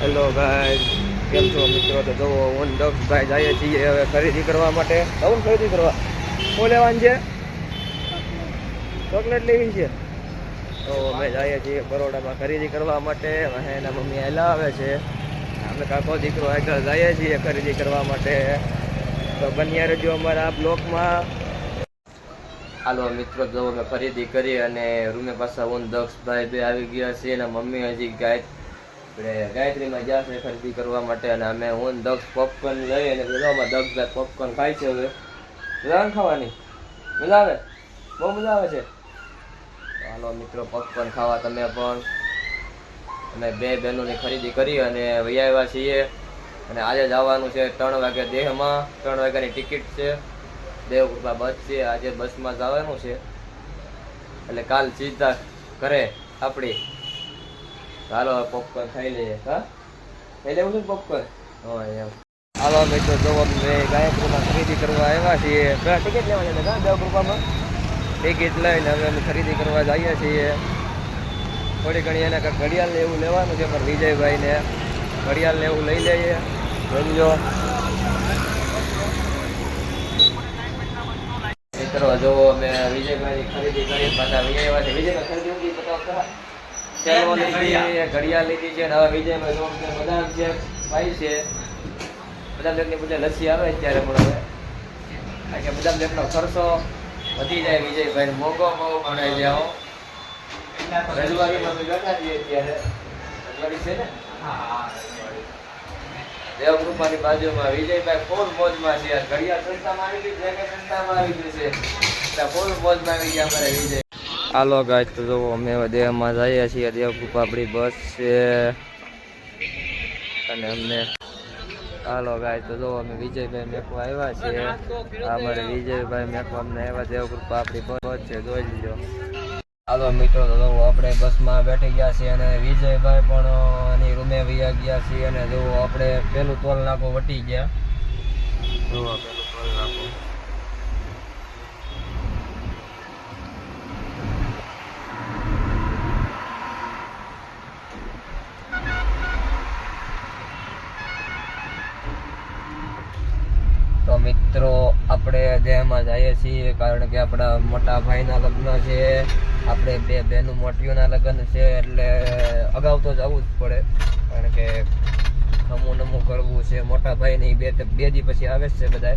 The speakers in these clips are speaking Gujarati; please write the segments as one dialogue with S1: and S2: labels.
S1: હેલો ગાઈસ, કેમ છો મિત્રો? તો જુઓ હું દક્ષભાઈ જઈએ છીએ હવે ખરીદી કરવા માટે. આવું ખરીદી કરવા શું લેવાનું છે? ચોકલેટ લેવી છે. તો અમે જઈએ છીએ બરોડામાં ખરીદી કરવા માટે. એના મમ્મી હેલા આવે છે, અમે કાકો દીકરો આગળ જઈએ છીએ ખરીદી કરવા માટે. તો બન્યા રહેજો અમારા બ્લોકમાં. હાલો મિત્રો, જો અમે ખરીદી કરી અને રૂમે પાછા હું દક્ષભાઈ બે આવી ગયા છે. એના મમ્મી હજી ગાયત્રીમાં ગયા છે ખરીદી કરવા માટે. અને અમે હું દક્ષ પોપકોર્ન લઈ અને પેલામાં દક્ષભાઈ પોપકોર્ન ખાય છે. હવે મજા ખાવાની મજા આવે, બહુ મજા આવે છે. હાલો મિત્રો, પોપકોર્ન ખાવા તમે પણ. અમે બે બહેનોની ખરીદી કરી અને વહી આવ્યા છીએ. અને આજે જવાનું છે 3 વાગે દેહમાં. 3 વાગ્યાની ટિકિટ છે. દેવકૃપા બસ છે, આજે બસમાં જવાનું છે. એટલે કાલ સીધા ઘરે આપણી. હાલો પોપકોર્ન ખાઈ લઈએ. હા, ખાઈ લેવું છે પોપકોર્ન? હા એમ. હાલો મિત્રો, જો અમે ગાયત્રીમાં ખરીદી કરવા આવ્યા છીએ. ટિકિટ લેવા છે ને દેવકૃપામાં ટિકિટ લઈને હવે અમે ખરીદી કરવા જઈએ છીએ. થોડી ઘણી એને કંઈક ઘડિયાળ એવું લેવાનું છે, પણ વિજયભાઈને ઘડિયાળ ને એવું લઈ લઈએ. સમજો મિત્રો, જો અમે વિજયભાઈની ખરીદી કરી પાછા વિજયભાઈ છે. વિજયભાઈ ખરીદી બતાવો ખરા. ઘડિયાળ લીધી છે. અને હવે વિજયભાઈ બદામ છે ભાઈ છે. બદામ લેકની પૂછે લસ્સી આવે ત્યારે પણ હવે કારણ કે બદામ લેકનો ખર્ચો વધી જાય. વિજયભાઈ મોંઘો બહુ ભણાઈ જાઓ. રજવાડીમાં બેઠા છીએ અત્યારે. રજવાડી છે ને, દેવકૃપાની બાજુમાં વિજયભાઈ ફૂલ મોજમાં છે. ઘડિયાળ સંસ્થામાં આવી ગઈ, જેકેટ સંસ્થામાં આવી ગયું છે. ફૂલ મોજમાં આવી ગયા અમારે વિજય. હાલો ગાઈસ, તો જો અમે દેહમાં જઈએ છીએ. દેવકૃપા આપણી બસ છે અને અમને હાલો ગાઈસ, તો જો અમે વિજયભાઈ મેકવા આવ્યા છીએ. અમારે વિજયભાઈ મેકવા અમને આવ્યા. દેવકૃપા આપણી બસ છે, જોઈ લીધો. હાલો મિત્રો, તો આપણે બસમાં બેઠી ગયા છીએ અને વિજયભાઈ પણ એની રૂમે વયા ગયા છીએ. અને જો આપણે પેલું ટોલ નાકો વટી ગયા. જો પેલું ટોલ નાકો. તો મિત્રો, આપણે દેહમાં જઈએ છીએ કારણ કે આપણા મોટા ભાઈના લગ્ન છે. આપણે બે બહેનું મોટીઓના લગ્ન છે, એટલે અગાઉ તો જવું જ પડે કારણ કે નમું નમું કરવું છે. મોટા ભાઈની બે દી પછી આવે જ છે બધા,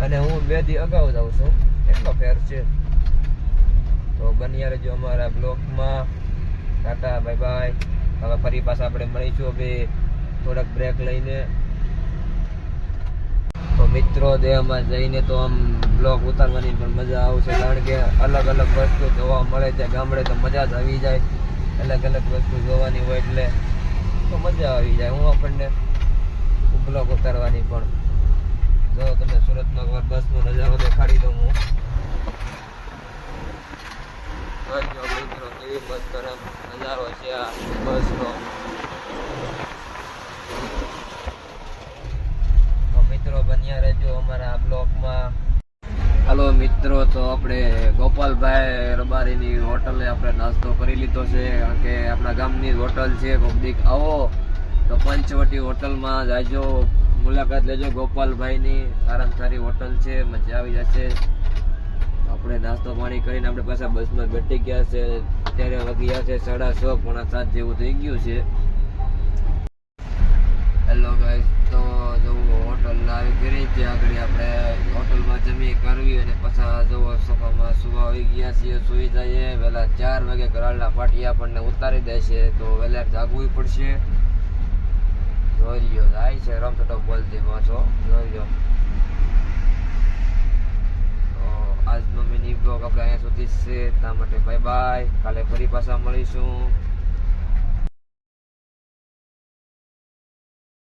S1: અને હું 2 દી અગાઉ જાઉં છું. એટલો ફેર છે. તો બન્યા રહેજો અમારા બ્લોકમાં. Tata, bye bye. હવે ફરી પાછા આપણે મળીશું હવે થોડાક બ્રેક લઈને. તો મિત્રો, દેહમાં જઈને તો આમ બ્લોગ ઉતારવાની પણ મજા આવશે કારણ કે અલગ અલગ વસ્તુ જોવા મળે છે. ગામડે તો મજા જ આવી જાય. અલગ અલગ વસ્તુ જોવાની હોય એટલે તો મજા આવી જાય. હું આપણને બ્લોગ ઉતારવાની પણ. જો તમે સુરતનો બસનો નજારો દેખાડી દઉં હું. મિત્રો, કેવી મસ્ત નજારો છે આ બસનો. મિત્રો, બન્યા રહેજો અમારા બ્લોકમાં. હાલો મિત્રો, તો આપણે ગોપાલભાઈ રબારીની હોટલે આપણે નાસ્તો કરી લીધો છે કારણ કે આપણા ગામની હોટલ છે. પબ્લિક આવો તો પંચવટી હોટલમાં જાજો, મુલાકાત લેજો ગોપાલભાઈની. સારામાં સારી હોટલ છે, મજા આવી જશે. આપણે નાસ્તો પાણી કરીને આપણે પાછા બસમાં બેઠી ગયા છે. અત્યારે વાગ્યા છે 6:30, 6:45 જેવું થઈ ગયું છે. હેલો ગાઈસ, તો જો હોટલ આવી કરી છે આગળ. આપણે હોટલમાં જમી કરવી અને પાછા જો સોફામાં સુવા આવી ગયા છીએ. સુઈ જઈએ. વહેલા 4 વાગે ઘરાળના પાટિયા આપણને ઉતારી દે છે, તો વહેલા જાગવું પડશે. જોઈ લ્યો, જાય છે રમસટો બોલતી પાછો. જોઈ લો. તો આજનો મિની બ્લોગ આપણે અહીંયા સુધી છે. ત્યાં માટે બાય બાય. કાલે ફરી પાછા મળીશું.